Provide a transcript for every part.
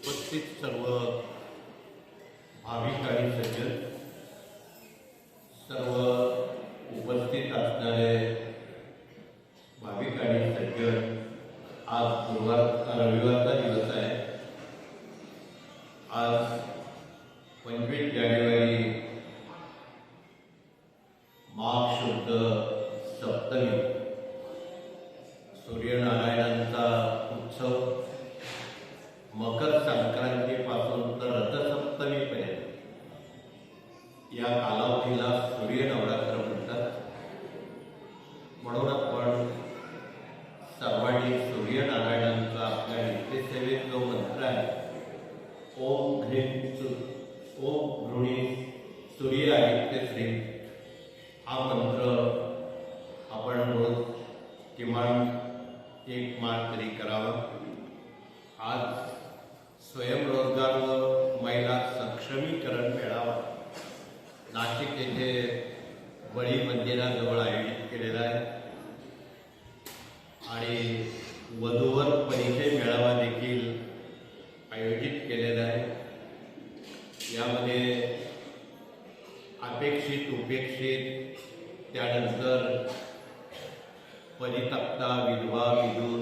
उपस्थित सर्व भाविक आणि सज्जन, सर्व उपस्थित असणारे भाविक आणि सज्जन, आज रविवारचा दिवस आहे। आज 25 जानेवारी माघ शुद्ध सप्तमी, सूर्यनारायणांचा उत्सव मकर संक्रांतीपासून तर रथसप्तमीपर्यंत या कालावधीला सूर्य नवरात्र म्हणतात। म्हणून आपण सर्वांनी सूर्यनारायणांचा आपल्या नित्यसेवेत जो मंत्र आहे, ओम घृणी सूर्य आदित्य श्री, हा मंत्र आपण रोज किमान एक माळ तरी करावा। आज स्वयंरोजगार व महिला सक्षमीकरण मेळावा नाशिक येथे बळी मंदिराजवळ आयोजित केलेला आहे आणि वधूवर परिचय मेळावा देखील आयोजित केलेला आहे। यामध्ये अपेक्षित उपेक्षित, त्यानंतर परित्यक्ता विधवा विधूर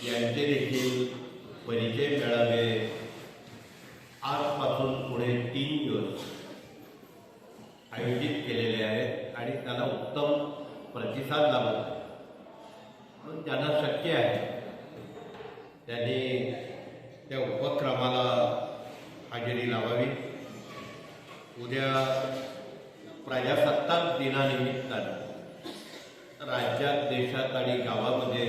यांचे देखील परिचय मेळावे आजपासून पुढे 3 दिवस आयोजित केलेले आहेत आणि त्याला उत्तम प्रतिसाद लाभत आहे। म्हणून ज्यांना शक्य आहे त्यांनी त्या उपक्रमाला हजेरी लावावी। उद्या प्रजासत्ताक दिनानिमित्तानं राज्यात, देशात आणि गावामध्ये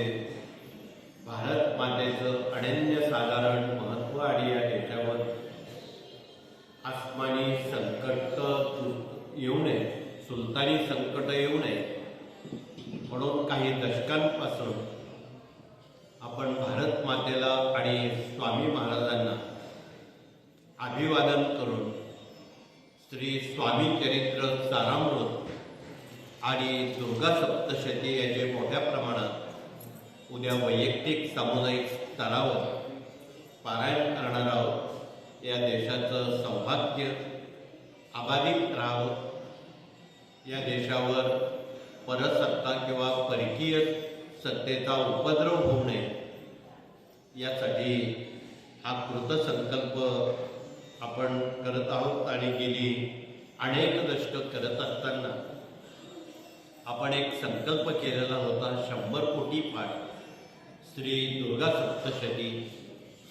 भारत मातेचं अनन्यसाधारण महत्त्व आणि या देशावर आसमानी संकट येऊ नये, सुलतानी संकट येऊ नये म्हणून काही दशकांपासून आपण भारत मातेला आणि स्वामी महाराजांना अभिवादन करून श्री स्वामी चरित्र सारामृत आणि दुर्गा सप्तशती याचे मोठ्या प्रमाणात उद्या वैयक्तिक सामुदायिक स्तरावर पारायण करणार आहोत। या देशाचं सौभाग्य अबाधित राहावं, या देशावर परसत्ता किंवा परकीय सत्तेचा उपद्रव होऊ नये, यासाठी हा कृतसंकल्प आपण करत आहोत। आणि गेली अनेक दशकं करत असताना आपण एक संकल्प केलेला होता, 100 कोटी पाठ श्री दुर्गा सप्तशती,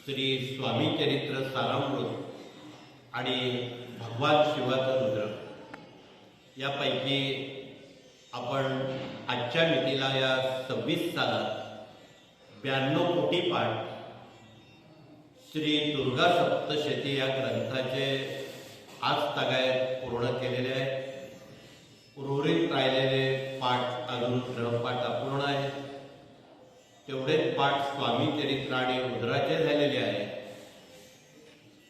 श्री स्वामी चरित्र सारामृत आणि भगवान शिवाचं रुद्र, यापैकी आपण आजच्या मितीला या 26 सालात 92 कोटी पाठ श्री दुर्गा सप्तशती या ग्रंथाचे आज तागायत पूर्ण केलेले आहेत। उर्वरित राहिलेले पाठ अजून ग्रहपाठ अपूर्ण आहेत। तेवढेच पाठ स्वामी चरित्र आणि रुद्राचे झालेले आहेत।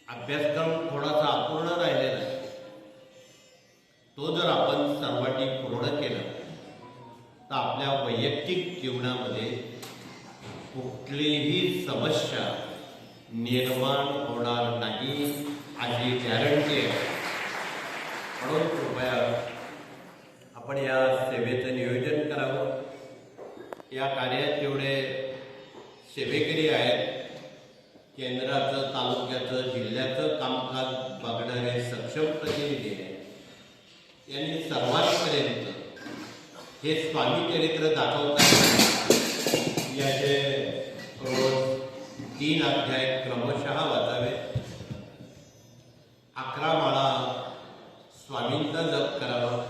अभ्यासक्रम थोडासा अपूर्ण राहिलेला आहे, तो जर आपण सर्वांनी पूर्ण केला तर आपल्या वैयक्तिक जीवनामध्ये कुठलीही समस्या निर्माण होणार नाही अशी गॅरंटी आहे। म्हणून कृपया आपण या सेवेचं नियोजन करावं। या कार्यात जेवढे सेवेकरी आहेत, केंद्राचं, तालुक्याचं, जिल्ह्याचं कामकाज बघणारे सक्षम प्रतिनिधी आहेत, यांनी सर्वांपर्यंत हे स्वामी चरित्र दाखवतात याचे रोज 3 अध्याय क्रमशः वाचावे। 11 माळा स्वामींचा जप करावा।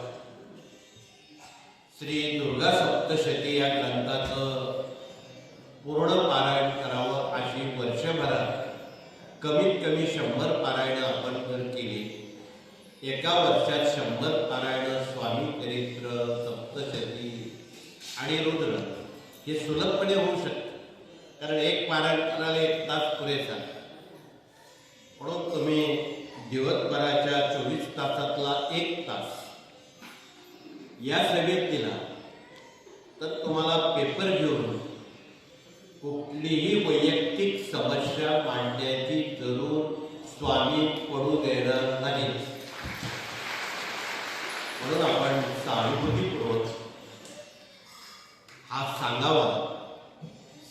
श्री दुर्गा सप्तशती या ग्रंथाचं पूर्ण पारायण करावं। अशी वर्षभरात कमीत कमी 100 पारायणं आपण जर केली, एका वर्षात 100 पारायणं स्वामी चरित्र, सप्तशती आणि रुद्र हे सुलभपणे होऊ शकतं, कारण एक पारायण करायला 1 तास पुरेसा। म्हणून तुम्ही दिवसभराच्या 24 तासातला 1 तास या सेवेत दिला तर तुम्हाला पेपर घेऊन कुठलीही वैयक्तिक समस्या मांडण्याची जरूर स्वामी पडू देणार नाही. म्हणून आपण सहानुभूतीपूर्वक हा सांगावा,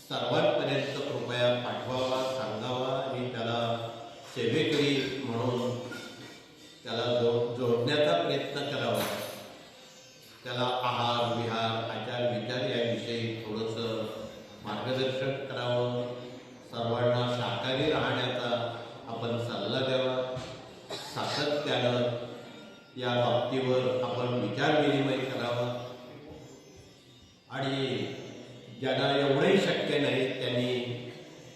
सर्वांपर्यंत कृपया पाठवावा, सांगावा आणि त्याला सेवेकरी म्हणून त्याला जोडण्याचा प्रयत्न करावा. त्याला आहार विहार आचार विचार याविषयी थोडंसं मार्गदर्शन करावं. सर्वांना शाकाहारी राहण्याचा आपण सल्ला द्यावा. सातत्यानं या बाबतीवर आपण विचारविनिमय करावा आणि ज्यांना एवढंही शक्य नाही त्यांनी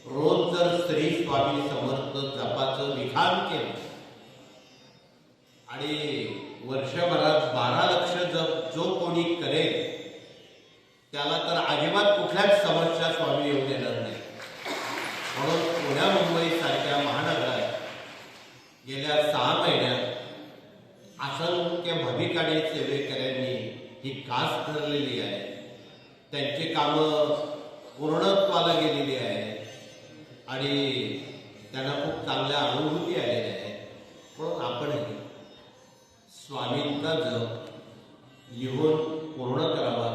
रोज जर श्री स्वामी समर्थ जपाचं लिखाण केलं आणि वर्षभरात 12 लक्ष जप जो कोणी करेल त्याला तर अजिबात कुठल्याच समस्या स्वामी येऊ देणार नाही. म्हणून पुण्या मुंबई सारख्या महानगरात गेल्या 6 महिन्यात असंख्य भाविकांनी सेवेकऱ्यांनी ही कास धरलेली आहे. त्यांची कामं पूर्णत्वाला गेलेली आहे आणि त्यांना खूप चांगल्या अनुभूती आलेल्या आहेत. म्हणून आपणही स्वामींचा जप लिहून पूर्ण करावा.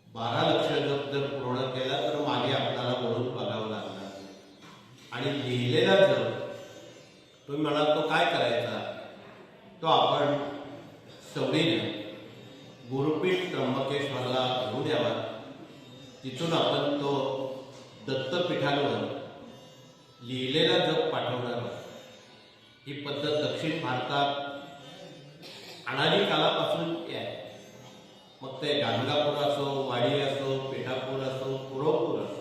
12 लक्ष जप जर पूर्ण केला तर मागे आपल्याला म्हणून बघावं लागणार. आणि लिहिलेला जप तुम्ही म्हणाल तो काय करायचा, तो आपण सवडीने गुरुपीठ त्र्यंबकेश्वरला घेऊन यावा. तिथून आपण तो दत्तपीठांवर लिहिलेला जप पाठवणार आहोत. ही पद्धत दक्षिण भारतात अनादी कालापासून आहे. मग ते गाणगापूर असो, वाडी असो, पेठापूर असो, पुरवपूर असो,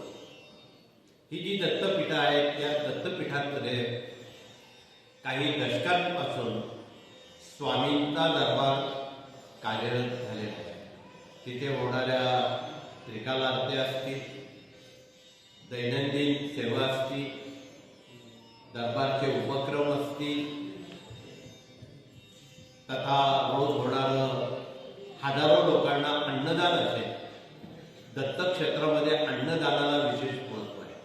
ही जी दत्तपीठं आहेत त्या दत्तपीठांमध्ये काही दशकांपासून स्वामींचा दरबार कार्यरत झालेला आहे. तिथे होणाऱ्या त्रिकाल आरत्या असतील, दैनंदिन सेवा असतील, दरबारचे उपक्रम असतील, तथा रोज होणारं हजारो लोकांना अन्नदान असेल. दत्तक्षेत्रामध्ये अन्नदानाला विशेष महत्व आहे.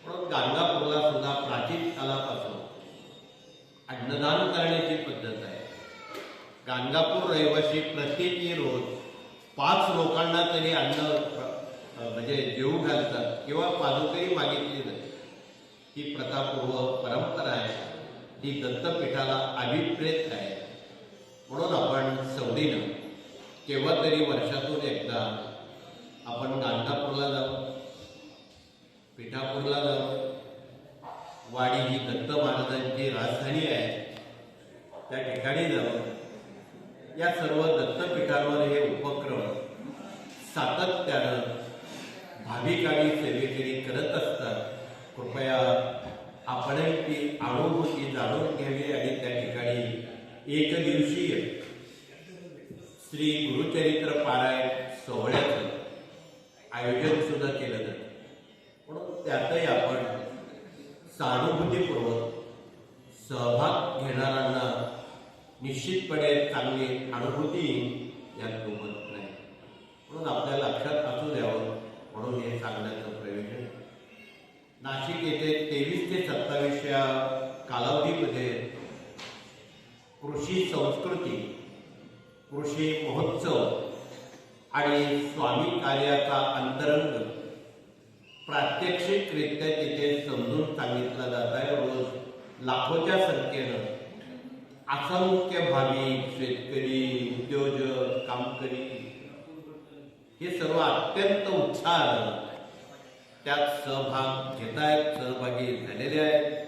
म्हणून गाणगापूरला सुद्धा प्राचीन कालापासून अन्नदान करण्याची पद्धत आहे. गाणगापूर रहिवासी प्रत्येकी रोज 5 लोकांना तरी अन्न म्हणजे जेवू घालतात किंवा पादुकही मागितली जाते. ही प्रथापूर्व परंपरा आहे. ही दत्तपीठाला अभिप्रेत आहे. म्हणून आपण सवडीनं केव्हा तरी वर्षातून एकदा आपण गाणगापूरला जाऊ, पिठापूरला जाऊ. वाडी ही दत्त महाराजांची राजधानी आहे, त्या ठिकाणी जाऊ. या सर्व दत्तपीठांवर हे उपक्रम सातत्यानं भाविक आणि सेवेकरी करत असतात. कृपया आपणही ती अनुभूती जाणून घ्यावी आणि त्या ठिकाणी एक दिवसीय श्री गुरुचरित्र पारायण सोहळ्याचं आयोजन सुद्धा केलं जातं. म्हणून त्यातही आपण सहानुभूतीपूर्वक सहभाग घेणाऱ्यांना निश्चितपणे चांगली अनुभूती यात सोबत नाही. म्हणून आपल्या लक्षात असू द्यावं म्हणून हे सांगण्याचं प्रयोजन. नाशिक येथे 23 ते 27 या कालावधीमध्ये कृषी संस्कृती, कृषी महोत्सव आणि स्वामी कार्याचा अंतरंग प्रात्यक्षिकरित्या तिथे समजून सांगितला जात आहे. रोज लाखोच्या संख्येनं असंख्य भाविक, शेतकरी, उद्योजक, कामकरी हे सर्व अत्यंत उत्साहानं त्यात सहभाग घेत आहेत, सहभागी झालेले आहेत.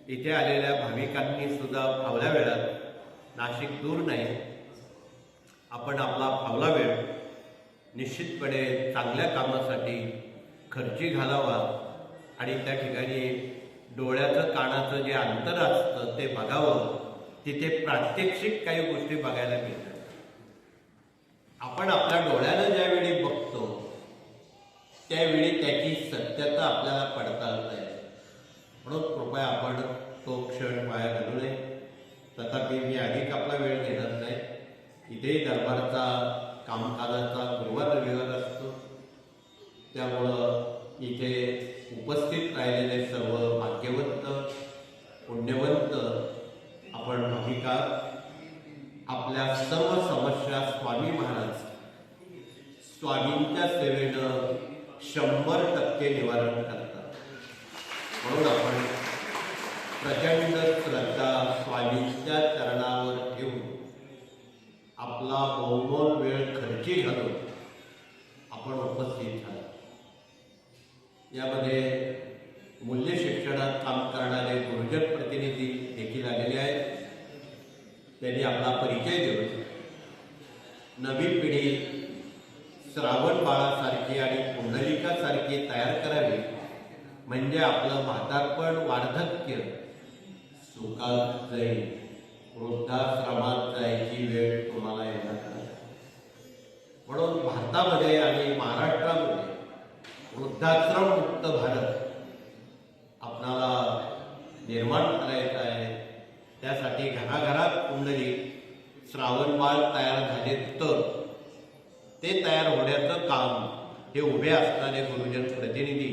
इथे आलेल्या भाविकांनी सुद्धा फावल्या वेळात, नाशिक दूर नाही, आपण आपला फावला वेळ निश्चितपणे चांगल्या कामासाठी खर्ची घालावा आणि त्या ठिकाणी डोळ्याचं कानाचं जे अंतर असतं ते बघावं. तिथे प्रात्यक्षिक काही गोष्टी बघायला मिळतात. आपण आपल्या डोळ्यानं ज्यावेळी बघतो त्यावेळी त्याची सत्यता आपल्याला पडताळता येते. म्हणून कृपया आपण तो क्षण वाया घालू नये. तथापि मी अधिक आपला वेळ घेणार नाही. इथेही दरबारचा कामकाजाचा गुरुवार रविवार असतो. त्यामुळं इथे उपस्थित राहिलेले सर्व भाग्यवंत पुण्यवंत आपण भाविका आपल्या सर्व समस्या स्वामी महाराज स्वामींच्या सेवेनं 100% निवारण करतात. म्हणून आपण प्रचंड श्रद्धा स्वामींच्या चरणावर ठेवून आपला बहुमोल वेळ खर्ची घालून आपण उपस्थित झालो. यामध्ये मूल्य शिक्षणात काम करणारे गुरुजन प्रतिनिधी देखील आलेले आहेत. त्यांनी आपला परिचय देऊन नवी पिढी श्रावण बाळासारखी आणि पुंडलिकासारखी तयार करावी, म्हणजे आपलं म्हातारपण वार्धक्य सुखात जाईल, वृद्धाश्रमात जायची वेळ तुम्हाला येणार नाही. म्हणून भारतामध्ये आणि महाराष्ट्रामध्ये वृद्धाश्रम मुक्त भारत आपणाला निर्माण करायचं आहे. त्यासाठी घराघरात कुंडली श्रावण बाळ तयार झाले तर ते तयार होण्याचं काम हे उभे असणारे गुरुजन प्रतिनिधी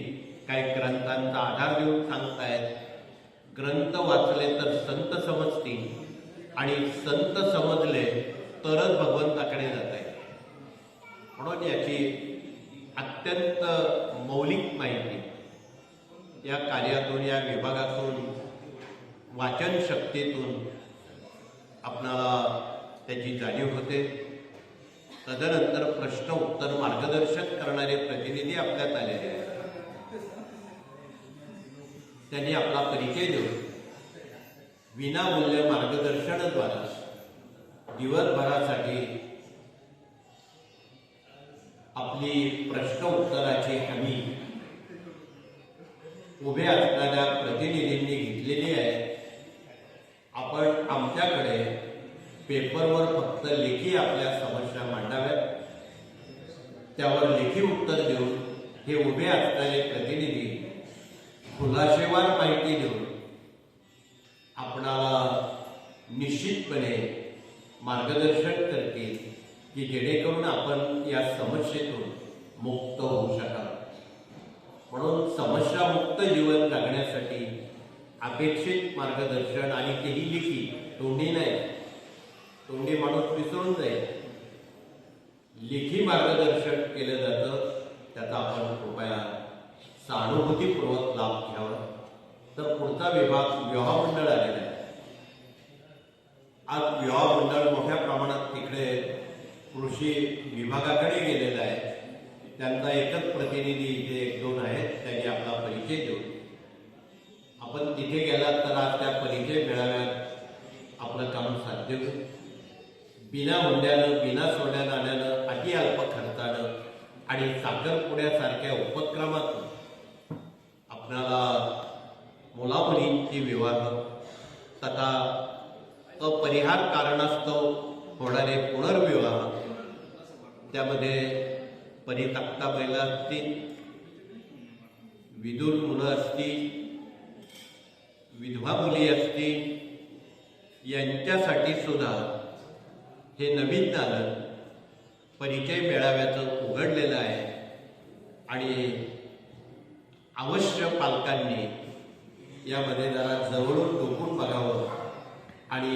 काही ग्रंथांचा आधार देऊन सांगतायत. ग्रंथ वाचले तर संत समजतील आणि संत समजले तरच भगवंताकडे जाता येईल. म्हणून याची अत्यंत मौलिक माहिती या कार्यातून, या विभागातून, वाचन शक्तीतून आपणाला त्याची जाणीव होते. तदनंतर प्रश्न उत्तर मार्गदर्शन करणारे प्रतिनिधी आपल्यात आलेले आहेत. त्यांनी आपला परिचय देऊन विनामूल्य मार्गदर्शनाद्वारे दिवसभरासाठी आपली प्रश्न उत्तराची हमी उभे असणाऱ्या प्रतिनिधींनी घेतलेली आहे. आपण आमच्याकडे पेपरवर फक्त लेखी आपल्या समस्या मांडाव्यात, त्यावर लेखी उत्तर देऊन हे उभे असणारे प्रतिनिधी खुलासेवार माहिती देऊन आपणाला निश्चितपणे मार्गदर्शन करतील की जेणेकरून आपण या समस्येतून मुक्त होऊ शकाल. म्हणून समस्यामुक्त जीवन जगण्यासाठी अपेक्षित मार्गदर्शन, आणि तेही लिखी, तोंडी नाही. तोंडी माणूस विसरून जाईल. लेखी मार्गदर्शन केलं जातं. त्याचा आपण कृपया सहानुभूतीपूर्वक लाभ घ्यावा. तर पुढचा विभाग विवाह मंडळ आलेला आहे. आज विवाह मंडळ मोठ्या प्रमाणात तिकडे कृषी विभागाकडे गेलेला आहे. त्यांचा एकच प्रतिनिधी इथे 1-2 आहेत. त्यांनी आपला परिचय देऊन आपण तिथे गेलात तर आज त्या परिचय मेळाव्यात आपलं काम साध्य होईल. बिना हुंड्यानं, बिना सोन्या नाण्यानं, अति अल्प खर्चानं आणि साखरपुड्यासारख्या उपक्रमातून आपल्याला मुलामुलींची विवाह तथा अपरिहार कारणास्तव होणारे पुनर्विवाह, त्यामध्ये परित्यक्ता महिला असतील, विधूर मुलं असतील, विधवा मुली असतील, यांच्यासाठी सुद्धा हे नवीन दालन परिचय मेळाव्याचं उघडलेलं आहे. आणि अवश्य पालकांनी यामध्ये जरा जवळून डोकून बघावं आणि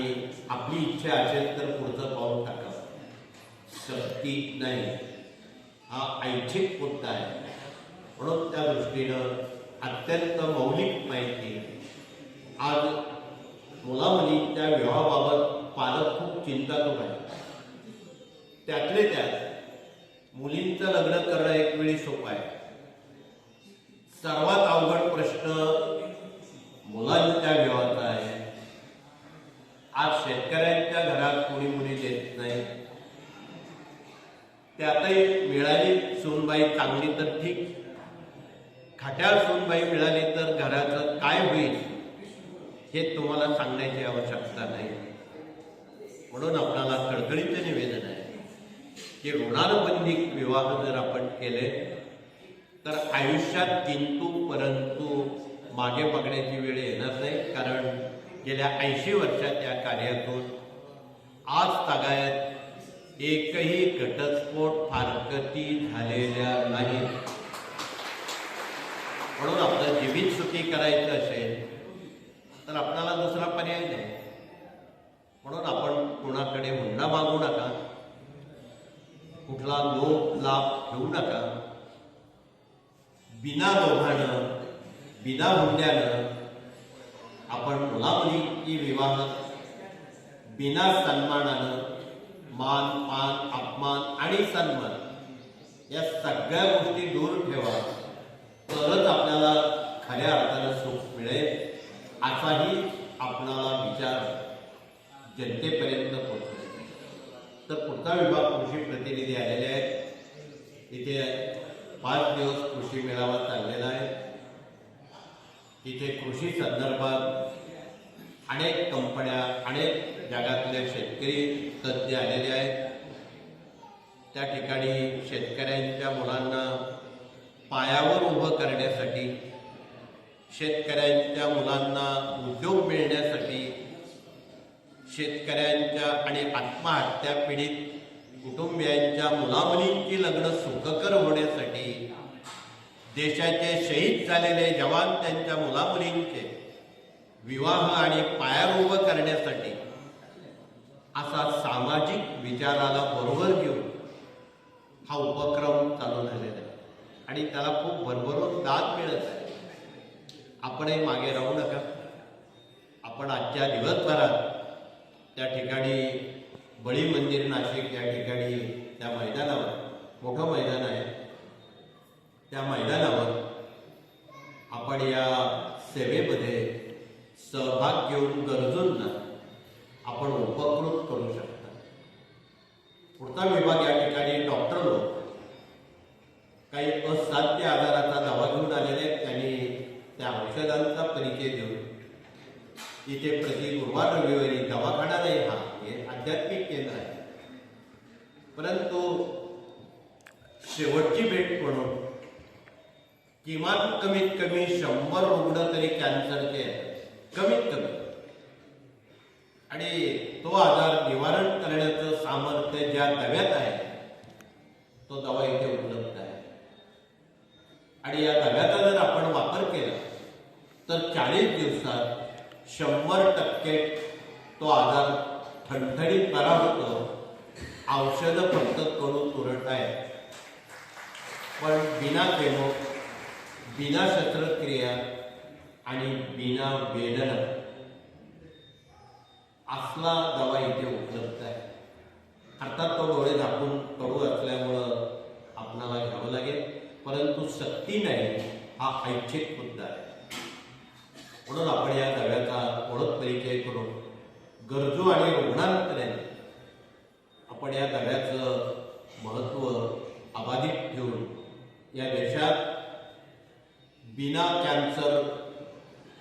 आपली इच्छा असेल तर पुढचं पाऊल टाकावं. सक्ती नाही, हा ऐच्छिक मुद्दा आहे. म्हणून त्या दृष्टीनं अत्यंत मौलिक माहिती आज मुलामुलींच्या विवाहाबाबत पालक खूप चिंतातूर आहे. त्यातले त्यात मुलींचं लग्न करणं एक वेळी सोपं आहे. सर्वात अवघड प्रश्न मुलांच्या विवाहाचा आहे. आज शेतकऱ्यांच्या घरात कोणी मुली देत नाही. त्यातही मिळाली सूनबाई चांगली तर ठीक, खाट्याळ सूनबाई मिळाली तर घराचं काय होईल हे तुम्हाला सांगण्याची आवश्यकता नाही. म्हणून आपल्याला कळकळीचं निवेदन आहे की ऋणानुबंधित विवाह जर आपण केले तर आयुष्यात किंतु परंतु मागे बघण्याची वेळ येणार नाही. कारण गेल्या 80 वर्षात या कार्यातून आज तागायत एकही घटस्फोट फारकती झालेल्या नाहीत. म्हणून आपलं जीवित सुखी करायचं असेल तर आपल्याला दुसरा पर्याय नाही. म्हणून आपण कोणाकडे हुंडा मागू नका, कुठला लोभ लाभ घेऊ नका. बिना लोभानं, बिना हुंड्यानं आपण मुलामुलींची विवाह बिना सन्मानानं, मान मान अपमान आणि सन्मान या सगळ्या गोष्टी दूर ठेवा, तरच आपल्याला खऱ्या अर्थानं सुख मिळेल असाही आपणाला विचार जनतेपर्यंत पोहोचले. तर पुढचा विभाग कृषी प्रतिनिधी आलेले आहेत. इथे 5 दिवस कृषी मेळावा चाललेला आहे. इथे कृषी संदर्भात अनेक कंपन्या, अनेक जगातले शेतकरी तज्ज्ञ आलेले आहेत. त्या ठिकाणी शेतकऱ्यांच्या मुलांना पायावर उभं करण्यासाठी, शेतकऱ्यांच्या मुलांना उद्योग मिळण्यासाठी, शेतकऱ्यांच्या आणि आत्महत्या पीडित कुटुंबियांच्या मुलामुलींची लग्न सुखकर होण्यासाठी, देशाचे शहीद झालेले जवान त्यांच्या मुलामुलींचे विवाह आणि पायावर उभं करण्यासाठी असा सामाजिक विचाराला बरोबर घेऊन हा उपक्रम चालू झालेला आहे आणि त्याला खूप भरभरून दाद मिळत आहे. आपणही मागे राहू नका. आपण आजच्या दिवसभरात त्या ठिकाणी बळी मंदिर नाशिक या ठिकाणी त्या मैदानावर, मोठं मैदान आहे, त्या मैदानावर आपण या सेवेमध्ये सहभाग घेऊन गरजूंना आपण उपकृत करू शकता. पुढचा विभाग या ठिकाणी डॉक्टर लोक काही असाध्य आजाराचा दावा घेऊन आलेले आहेत. त्यांनी त्या औषधांचा परिचय देऊन इथे प्रति गुरुवार रविवारी दवाखाना नाही, हा हे आध्यात्मिक केंद्र आहे, परंतु शेवटची भेट म्हणून किमान कमीत कमी 100 रुग्ण तरी कॅन्सरचे आहेत, कमीत कमी. आणि तो आजार निवारण करण्याचं सामर्थ्य ज्या दव्यात आहे तो दवा इथे उपलब्ध आहे. आणि या दव्याचा जर आपण वापर केला तर 40 दिवसात 100% तो आजार ठणठणीत बरा होतो. औषधं फक्त करून तुरट आहे, पण बिना केमो, बिना शस्त्रक्रिया आणि बिना वेदना असला दवा इथे उपलब्ध आहे. अर्थात तो डोळे झाकून कडू असल्यामुळं आपणाला घ्यावं लागेल, परंतु सक्ती नाही, हा ऐच्छिक मुद्दा आहे. म्हणून आपण या दव्याचा ओळख परिचय करून गरजू आणि रुग्णांपर्यंत आपण या दव्याचं महत्त्व अबाधित ठेवून या देशात बिना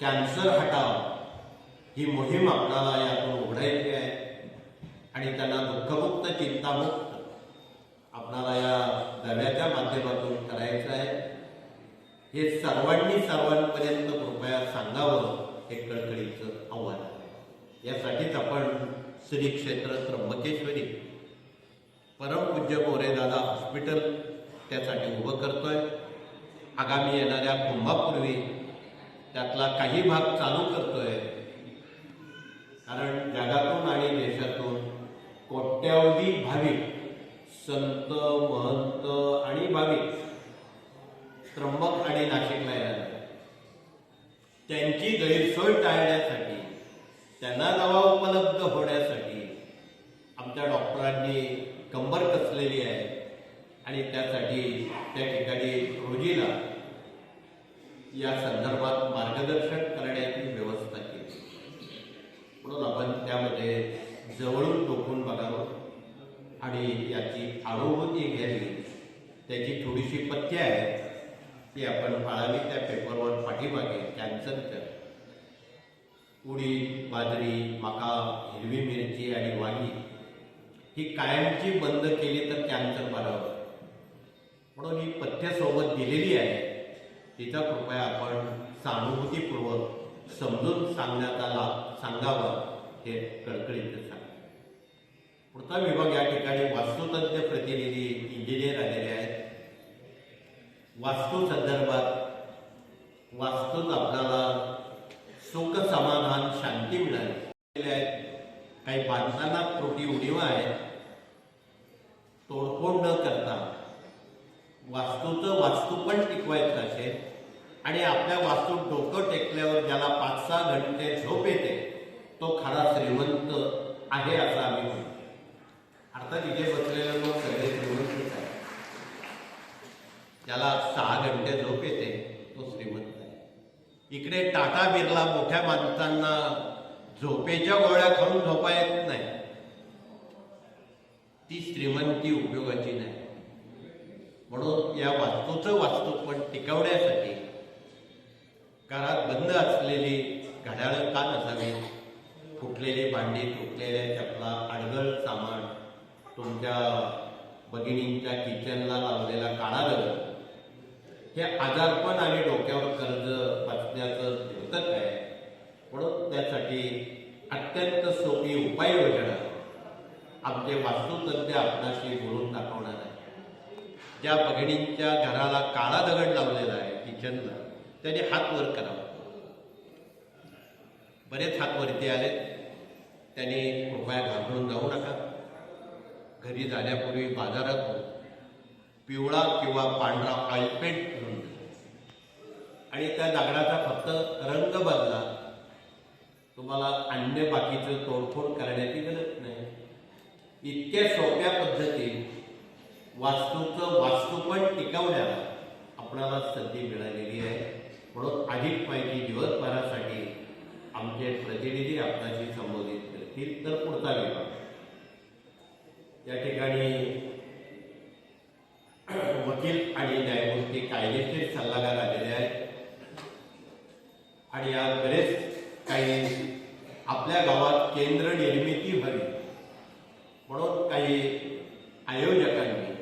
कॅन्सर हटाव ही मोहीम आपल्याला यातून उघडायची आहे. आणि त्यांना दुःखमुक्त, चिंतामुक्त आपल्याला या दव्याच्या माध्यमातून करायचं आहे. हे सर्वांपर्यंत कृपया सांगावं, हे कळकळीचं आव्हान आहे. यासाठीच आपण श्री क्षेत्र त्र्यंबकेश्वरी परमपूज्य मोरेदादा हॉस्पिटल त्यासाठी उभं करतोय. आगामी येणाऱ्या कुंभापूर्वी त्यातला काही भाग चालू करतोय, कारण जगातून आणि देशातून कोट्यावधी भाविक, संत, महंत आणि भाविक त्र्यंबक आणि नाशिकला येणार. त्यांची गैरसोय टाळण्यासाठी, त्यांना दवा उपलब्ध होण्यासाठी आमच्या डॉक्टरांनी कंबर कसलेली आहे आणि त्यासाठी त्या ठिकाणी रोजीला या संदर्भात मार्गदर्शन करण्याची व्यवस्था केली. म्हणून आपण त्यामध्ये जवळून टोकून बघावं आणि याची अनुभूती घ्यावी. त्याची थोडीशी पथ्य आहे ती आपण पाळावी. त्या पेपरवर पाठीमागे कॅन्सरच्या उडीद, बाजरी, मका, हिरवी मिरची आणि वांगी ही कायमची बंद केली तर कॅन्सर बरा होतो. म्हणून ही पथ्य सोबत दिलेली आहे, तिचा कृपया आपण सहानुभूतीपूर्वक समजून सांगावा, हे कळकळीचं सांग. पुढचा विभाग या ठिकाणी वास्तुतज्ञ प्रतिनिधी इंजिनियर आलेले आहेत. वास्तू संदर्भात वास्तूत आपल्याला सुख समाधान शांती मिळाली आहेत. काही बांधताना त्रुटी उणीवा आहेत. तोडफोड न करता वास्तूचं वास्तू पण टिकवायचं असेल आणि आपल्या वास्तूत डोकं टेकल्यावर ज्याला 5-6 घंटे झोप येते तो खरा श्रीमंत आहे असं आम्ही म्हणतो. अर्थात इथे बसलेले लोक सगळे श्रीमंतच आहे. ज्याला 6 घंटे झोप येते तो श्रीमंत आहे. इकडे टाटा बिर्ला मोठ्या माणसांना झोपेच्या गोळ्या खाऊन झोपा येत नाही. ती श्रीमंती उपयोगाची नाही. म्हणून या वास्तूचं वास्तूपण टिकवण्यासाठी घरात बंद असलेली घड्याळं का नसावी, फुटलेली भांडी, तुटलेल्या चपला, अडगळ सामान, तुमच्या भगिनींच्या किचनला लावलेला काळा रंग, हे आजारपण आणि डोक्यावर कर्ज बसण्याचं द्योतक आहे. म्हणून त्यासाठी अत्यंत सोपी उपाययोजना आमचे वास्तुतज्ञ आपणाशी बोलून दाखवणार आहे. ज्या भगिनींच्या घराला काळा दगड लावलेला आहे किचनला, त्याने हात वर करावा. बरेच हात वरती आले. त्यांनी कृपया घाबरून जाऊ नका. घरी जाण्यापूर्वी बाजारातून पिवळा किंवा पांढरा ऑइलपेंट घेऊन आणि त्या दगडाचा फक्त रंग बदला. तुम्हाला अन्य बाकीचं तोडफोड करण्याची गरज नाही. इतक्या सोप्या पद्धतीने वास्तूचं वास्तूपण टिकवण्याला आपणाला संधी मिळालेली आहे. म्हणून अधिक माहिती दिवसभरासाठी आमचे प्रतिनिधी आपल्याशी संबोधित करतील. तर पुढचा विभाग या ठिकाणी वकील आणि न्यायमूर्ती कायदेशीर सल्लागार आलेले आहेत आणि या बरेच काही आपल्या गावात केंद्र निर्मिती व्हावी म्हणून काही आयोजकांनी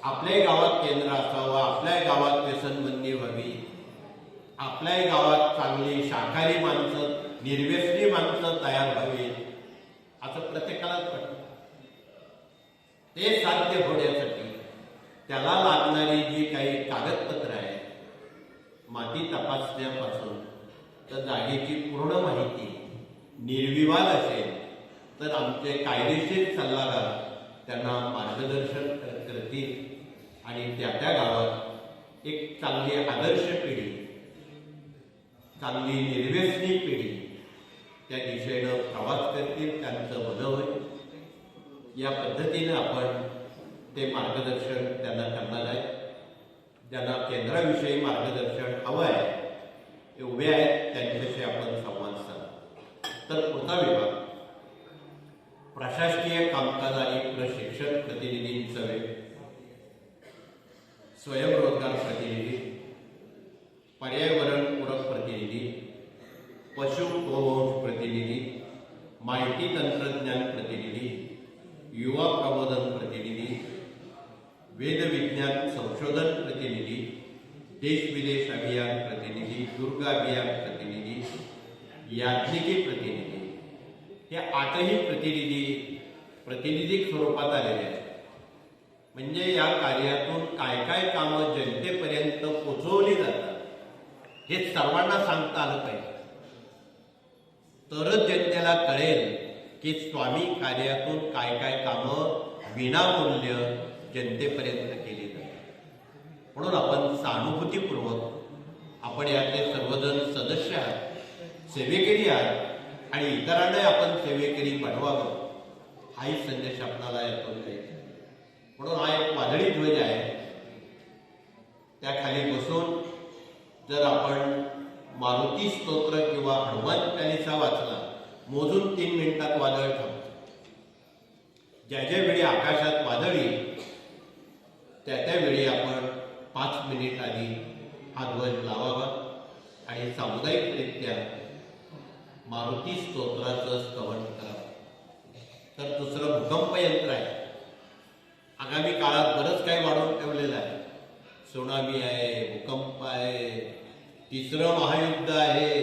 आपल्या गावात केंद्र असावं, आपल्या गावात व्यसनबंदी व्हावी, आपल्या गावात चांगली शाकाहारी माणसं, निर्व्यसनी माणसं तयार व्हावी असं प्रत्येकालाच वाटतं. ते साध्य होण्यासाठी त्याला लागणारी जी काही कागदपत्र आहेत, माती तपासण्यापासून तर जागेची पूर्ण माहिती निर्विवाद असेल तर आमचे कायदेशीर सल्लागार त्यांना मार्गदर्शन करतील आणि त्या गावात एक चांगली आदर्श पिढी, चांगली निर्व्यसनी पिढी त्या दिशेनं प्रवास करतील. त्यांचं भलं होईल. या पद्धतीनं आपण ते मार्गदर्शन त्यांना करणार आहे. ज्यांना केंद्राविषयी मार्गदर्शन हवं आहे ते उभे आहेत, त्यांच्याशी आपण संवाद साधा. तर पुढचा विभाग प्रशासकीय कामकाज आणि प्रशिक्षण प्रतिनिधींचे स्वयंरोजगार प्रतिनिधी, पर्यावरणपूरक प्रतिनिधी, पशु गोवंश प्रतिनिधी, माहिती तंत्रज्ञान प्रतिनिधी, युवा प्रबोधन प्रतिनिधी, वेद विज्ञान संशोधन प्रतिनिधी, देश विदेश अभियान प्रतिनिधी, दुर्ग अभियान प्रतिनिधी, यांत्रिकी प्रतिनिधी, हे 8ही प्रतिनिधी प्रातिनिधिक स्वरूपात आलेले आहेत. म्हणजे या कार्यातून काय काय कामं जनतेपर्यंत पोचवली जातात हे सर्वांना सांगता आलं पाहिजे. तरच जनतेला कळेल की स्वामी कार्यातून काय काय कामं विनामूल्य जनतेपर्यंत केली जातात. म्हणून आपण सहानुभूतीपूर्वक आपण यातले सर्वजण सदस्य आहात, सेवेकरी आहात आणि इतरांना आपण सेवेकरी बनवावं हाही संदेश आपल्याला यातून द्यायचा. म्हणून हा एक वादळी ध्वज आहे. त्याखाली बसून जर आपण मारुती स्तोत्र किंवा हनुमान चालीसा वाचला, मोजून 3 मिनिटात वादळ थांबतं. ज्या ज्या वेळी आकाशात वादळी त्यावेळी आपण 5 मिनिट आधी हा ध्वज लावावा आणि सामुदायिकरित्या मारुती स्तोत्राचं स्तवन करावं. तर दुसरं भूकंप यंत्र आहे. आगामी काळात बरंच काही वाढवून ठेवलेलं आहे. सुनामी आहे, भूकंप आहे, तिसरं महायुद्ध आहे,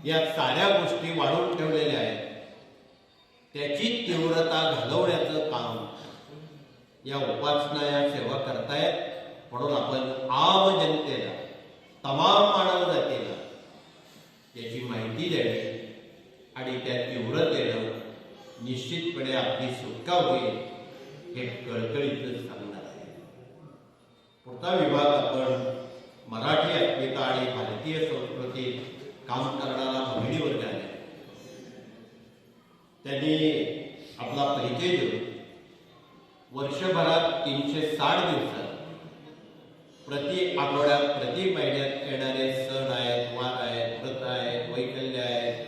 या साऱ्या गोष्टी वाढवून ठेवलेल्या आहेत. त्याची तीव्रता घालवण्याचं काम या उपासना या सेवा करतायत. म्हणून आपण आम जनतेला तमाम मानव जातीला याची माहिती देणे आणि त्या तीव्रतेनं निश्चितपणे आपली सुटका होईल हे कळकळीतच सांगणार आहे. पुढचा विभाग आपण मराठी अस्मिता आणि भारतीय संस्कृतीत काम करणारा भगिनी वर्ग आहे. त्यांनी आपला परिचय देऊन वर्षभरात 360 दिवसात प्रति आठवड्यात प्रति महिन्यात येणारे सण आहेत, वार आहेत, व्रत आहेत, वैकल्य आहेत,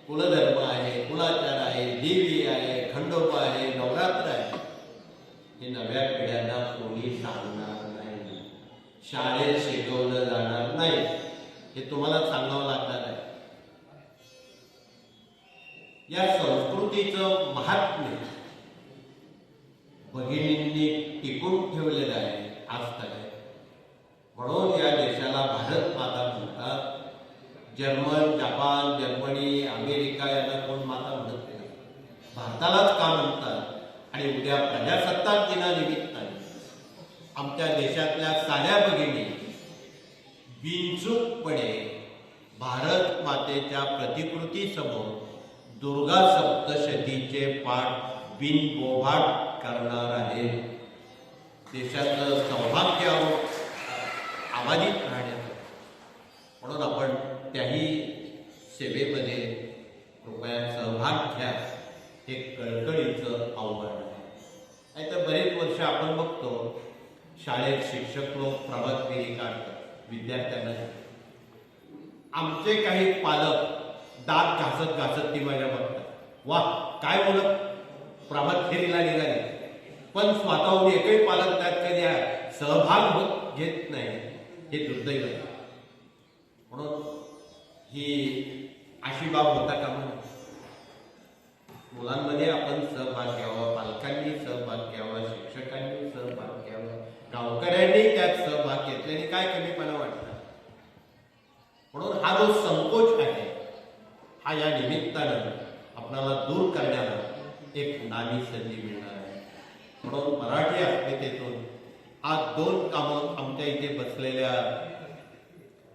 कुलधर्म आहे, कुलाचार आहे, देवी आहे, खंडोबा आहे, नवरात्र आहे, हे नव्या पिढ्यांना कोणी सांगणार नाही, शाळेत शिकवलं जाणार नाही, हे तुम्हाला सांगावं लागणार आहे. या संस्कृतीचं महात्म्य भगिनींनी टिकून ठेवलेलं आहे आज तक. म्हणून या देशाला भारत माता म्हणतात. जर्मन, जपान, जर्मनी, अमेरिका यांना कोण माता म्हणत नाही, भारतालाच का म्हणतात. आणि उद्या प्रजासत्ताक दिनानिमित्ताने आमच्या देशातल्या साऱ्या भगिनी बिनचूकपणे भारत मातेच्या प्रतिकृतीसमोर दुर्गा सप्तशतीचे पाठ बिनबोभाट करणार आहे. देशाचं सौभाग्य अबाधित राहण्याचं, म्हणून आपण त्याही सेवेमध्ये कृपया सहभाग घ्या, हे कळकळीचं आव्हान आहे. नाहीतर बरेच वर्ष आपण बघतो शाळेत शिक्षक लोक प्रभात फेरी काढतात विद्यार्थ्यांना. आमचे काही पालक दात घासत घासत ती माझ्या बघतात, वा काय मुलं प्रभात फेरीला निघाली, पण स्वतःहून एकही पालक त्यात कधी सहभाग घेत नाही, हे दुर्दैव आहे. म्हणून ही अशी बाब होता का म्हणून मुलांमध्ये आपण सहभाग घ्यावा, पालकांनी सहभाग घ्यावा, शिक्षकांनी सहभाग घ्यावा, गावकऱ्यांनी त्यात सहभाग घेतल्याने काय कमीपणा वाटतं. म्हणून हा जो संकोच आहे हा या निमित्तानं आपल्याला दूर करण्याला एक नामी संधी मिळणार आहे. म्हणून मराठी अस्मितेतून आज 2 कामं आमच्या इथे बसलेल्या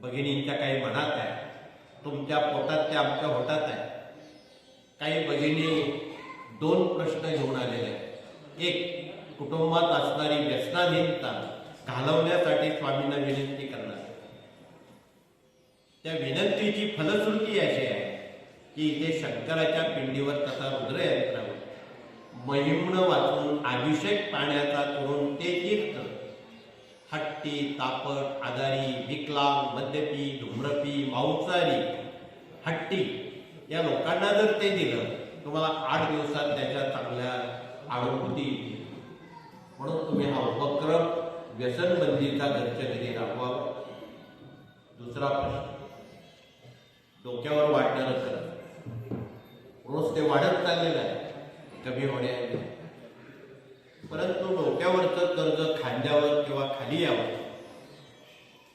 भगिनींच्या काही मनात आहे. तुमच्या पोटात ते आमच्या होटात आहे. काही भगिनी 2 प्रश्न घेऊन आलेले आहेत. एक, कुटुंबात असणारी व्यसनाधीनता घालवण्यासाठी स्वामींना विनंती करणार. त्या विनंतीची फलश्रुती अशी आहे की इथे शंकराच्या पिंडीवर तथा रुद्रयंत्रावर महिम्न वाचून अभिषेक पाण्याचा करून ते तीर्थ हट्टी, तापट, आजारी, विकलांग, मद्यपी, धूम्रपी, मांसाहारी, हट्टी या लोकांना जर ते दिलं तुम्हाला 8 दिवसात त्याच्या चांगल्या अनुभूती येतील. म्हणून तुम्ही हा उपक्रम व्यसनबंदीचा घरच्या घरी राबवावा. दुसरा प्रश्न, डोक्यावर वाढणारं कर्ज रोज ते वाढत चाललेलं आहे, कमी होण्याऐवजी. परंतु डोक्यावरचं कर्ज खांद्यावर किंवा खाली यावं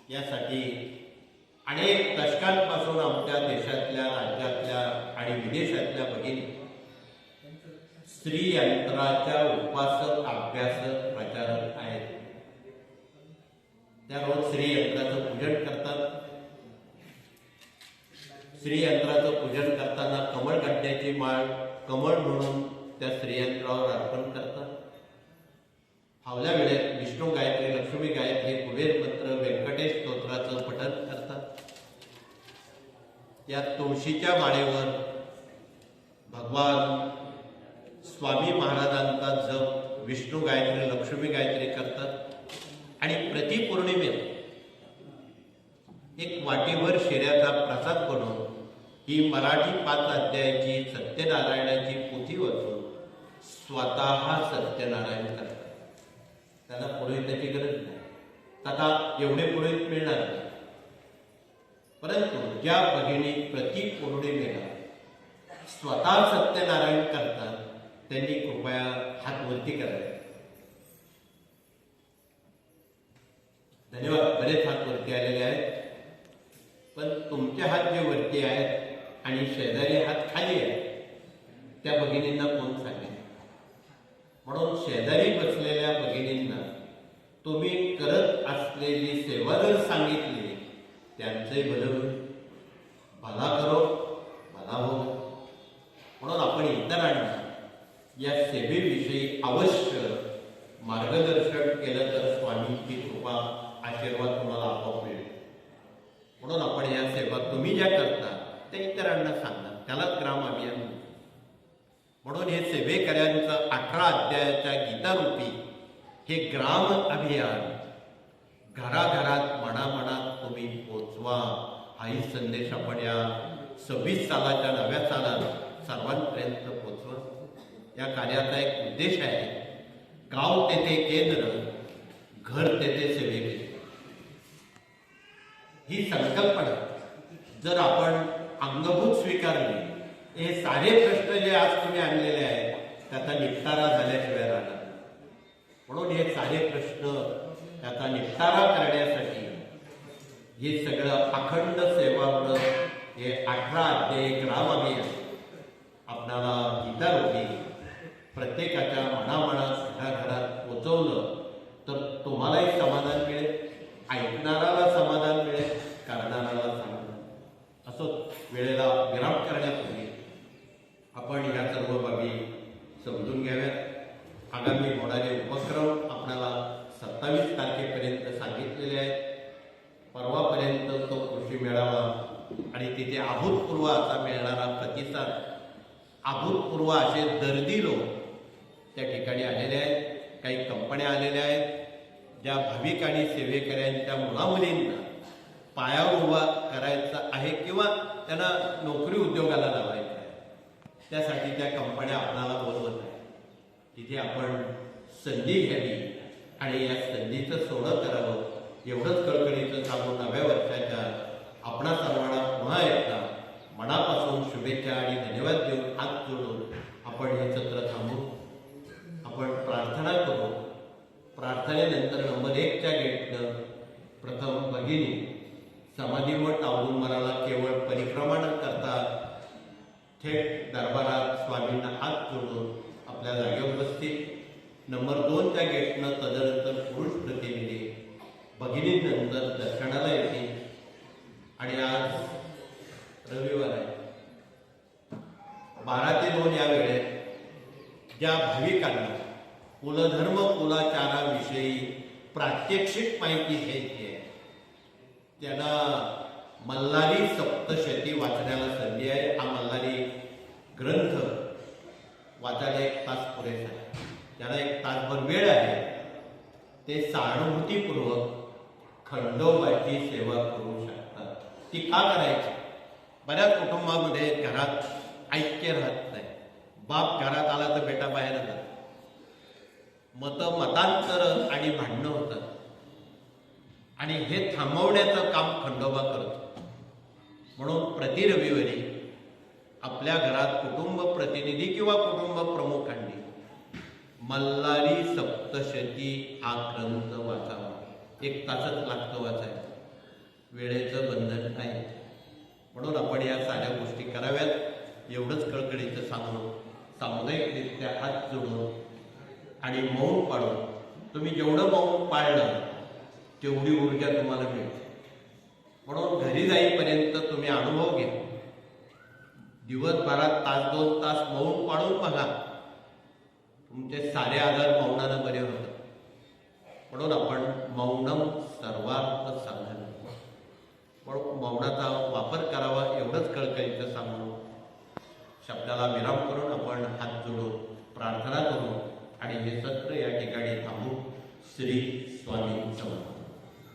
यासाठी अनेक दशकांपासून आमच्या देशातल्या, राज्यातल्या आणि विदेशातल्या भगिनी श्रीयंत्राच्या उपासक, अभ्यासक, प्रचारक आहेत. त्या रोज श्रीयंत्राचं पूजन करतात. श्रीयंत्राचं पूजन करताना कमळ गड्ड्याची माळ कमळ म्हणून त्या श्रीयंत्रावर अर्पण करतात. फावल्या वेळेत विष्णू गायत्री, लक्ष्मी गायत्री, कुबेर मंत्र, व्यंकटेश स्तोत्राचं पठण करतात. या तुळशीच्या माळेवर भगवान स्वामी महाराजांचा जप, विष्णू गायत्री, लक्ष्मी गायत्री करतात. आणि प्रतिपौर्णिमेत एक वाटीभर शिऱ्याचा प्रसाद बनवून ही मराठी 5 अध्यायाची सत्यनारायणाची पोथी वाचून स्वतः सत्यनारायण करतात. त्यांना पुरोहिताची गरज नाही, तथा एवढे पुरोहित मिळणार नाही. परंतु ज्या भगिनी प्रतिपौर्णिमेला स्वतः सत्यनारायण करतात त्यांनी कृपया हात वरती करावे. धन्यवाद. बरेच हात वरती आलेले आहेत, पण तुमचे हात जे वरती आहेत आणि शेजारी हात खाली आहेत त्या भगिनींना कोण सांगेल. म्हणून शेजारी बसलेल्या भगिनींना तुम्ही करत असलेली सेवा जर सांगितली त्यांचे भलं भला करो भला हो. म्हणून आपण इतरांना या सेवेविषयी अवश्य मार्गदर्शन केलं तर स्वामींची कृपा आशीर्वाद तुम्हाला आपोआप मिळेल. म्हणून आपण या सेवा तुम्ही ज्या करता त्या इतरांना सांगा, त्यालाच ग्राम अभियान म्हणतात. म्हणून हे सेवेकऱ्यांचं 18 अध्यायाच्या गीतारूपी हे ग्राम अभियान घराघरात मनामनात तुम्ही पोचवा. हाही संदेश आपण या 26 सालाच्या नव्या सालात सर्वांपर्यंत पोचवा. या कार्याचा एक उद्देश आहे, गाव तेथे केंद्र, घर तेथे सेवेकरी. ही संकल्पना जर आपण अंगभूत स्वीकारली, हे सारे प्रश्न जे आज तुम्ही आणलेले आहेत त्याचा निपटारा झाल्याशिवाय राहणार. म्हणून हे सारे प्रश्न त्याचा निपटारा करण्यासाठी हे सगळं अखंड सेवाव्रत, हे 18 अध्याय ग्राम अभियान आपणाला गीतारूपी प्रत्येकाच्या मनामनात घराघरात पोचवलं तर तुम्हालाही समाधान मिळेल, ऐकणाराला समाधान मिळेल, करणाराला समाधान. असं वेळेला विराम करण्यापूर्वी आपण या सर्व बाबी समजून घ्याव्यात. आगामी होणारे उपक्रम आपल्याला 27 तारखेपर्यंत सांगितलेले आहेत. परवापर्यंत तो कृषी मेळावा आणि तिथे अभूतपूर्व असा मिळणारा प्रतिसाद, अभूतपूर्व असे दर्दी लोक त्या ठिकाणी आलेले आहेत. काही कंपन्या आलेल्या आहेत ज्या भाविक आणि सेवेकऱ्यांच्या मुलामुलींना पायावर उभा करायचा आहे किंवा त्यांना नोकरी उद्योगाला लावायचा आहे. त्यासाठी त्या कंपन्या आपल्याला बोलवत आहेत. तिथे आपण संधी घ्यावी आणि या संधीचं सोनं करावं एवढंच कळकळीचं सांगून नव्या वर्षाच्या आपणा सर्वांना पुन्हा एकदा मनापासून शुभेच्छा आणि धन्यवाद देऊन हात जोडून आपण हे सत्र थांबू. आपण प्रार्थना करू. प्रार्थनेनंतर नंबर 1च्या गेटनं प्रथम भगिनी समाधीवर औदुंबराला केवळ परिक्रमा न करता थेट दरबारात स्वामींना हात जोडून आपल्या जागेवर बसतील. नंबर 2च्या गेटनं तदनंतर पुरुष प्रतिनिधी भगिनीनंतर दर्शनाला येतील. आणि आज रविवार आहे, 12 ते 2 या वेळेत ज्या भाविकांना कुलधर्म कुलाचाराविषयी प्रात्यक्षिक माहिती घ्यायची आहे त्यांना मल्हारी सप्तशती वाचण्याला संधी आहे. हा मल्हारी ग्रंथ वाचायला 1 तास पुरेसा आहे. त्याला 1 तासभर वेळ आहे. ते सहानुभूतीपूर्वक खंडोबाची सेवा करू शकतात. ती का करायची? बऱ्याच कुटुंबामध्ये घरात ऐक्य राहत नाही. बाप घरात आला तर बेटा बाहेर जातो. मतांतर आणि भांडणं होतात आणि हे थांबवण्याचं काम खंडोबा करतो. म्हणून प्रति रविवारी आपल्या घरात कुटुंब प्रतिनिधी किंवा कुटुंब प्रमुखांनी मल्हारी सप्तशती हा ग्रंथ वाचावा. 1 तासच लागतो वाचायला, वेळेचं बंधन नाही. म्हणून आपण या साऱ्या गोष्टी कराव्यात एवढंच कळकळीचं सांगून सामुदायिकरित्या हात जोडून आणि मौन पाळून, तुम्ही जेवढं मौन पाळलं तेवढी ऊर्जा तुम्हाला मिळते. म्हणून घरी जाईपर्यंत तुम्ही अनुभव घ्या. दिवसभरात 1-2 तास मौन पाळून बघा, तुमचे सारे आजार मौनानं बरे होतात. म्हणून आपण मौनम सर्वार्थ साधन, म्हणून मौनाचा वापर करावा एवढंच कळकळीचं सांगून शब्दाला विराम करून आपण हात जोडून प्रार्थना करू आणि हे सत्र या ठिकाणी थांबू. श्री स्वामी समर्थ.